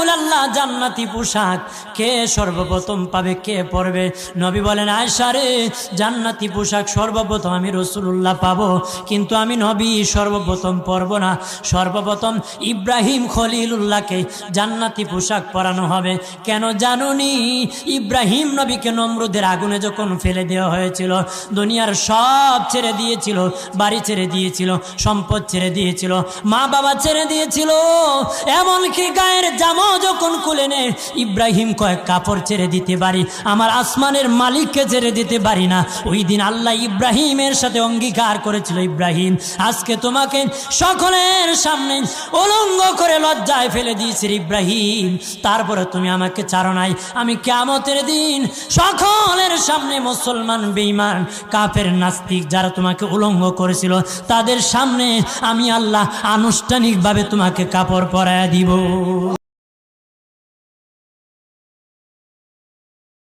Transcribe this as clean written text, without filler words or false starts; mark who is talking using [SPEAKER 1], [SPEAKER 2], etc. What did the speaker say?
[SPEAKER 1] রাসূলুল্লাহ জান্নাতি পোশাক কে সর্বপ্রথম পাবে, কে পরবে? নবী বলেন, আয়েশা রে, জান্নাতি পোশাক সর্বপ্রথম আমি রাসূলুল্লাহ পাবো, কিন্তু আমি নবী সর্বপ্রথম পরব না। সর্বপ্রথম ইব্রাহিম খলিলুল্লাহকে জান্নাতি পোশাক পরানো হবে। কেন জানুনি? ইব্রাহিম নবীকে নমরুদের আগুনে যখন ফেলে দেওয়া হয়েছিল, দুনিয়ার সব ছেড়ে দিয়েছিল, বাড়ি ছেড়ে দিয়েছিল, সম্পদ ছেড়ে দিয়েছিল, মা বাবা ছেড়ে দিয়েছিল, এমনকি গায়ের জামাও যখন খুলে নেয়, ইব্রাহিম কয়েক কাপড় ছেড়ে দিতে পারি, আমার আসমানের মালিককে ছেড়ে দিতে পারি না। ওই দিন আল্লাহ ইব্রাহিমের সাথে অঙ্গীকার করেছিল, ইব্রাহিম আজকে তোমাকে সকলের সামনে উলঙ্গ করে লজ্জায় ফেলে দিয়েছি ইব্রাহিম, তারপরে তুমি আমাকে ছাড়ো নাই। আমি কিয়ামতের দিন সকলের সামনে মুসলমান, বেঈমান, কাফের, নাস্তিক যারা তোমাকে উলঙ্গ করেছিল তাদের সামনে আমি আল্লাহ আনুষ্ঠানিকভাবে তোমাকে কাপড় পরায়া দিব।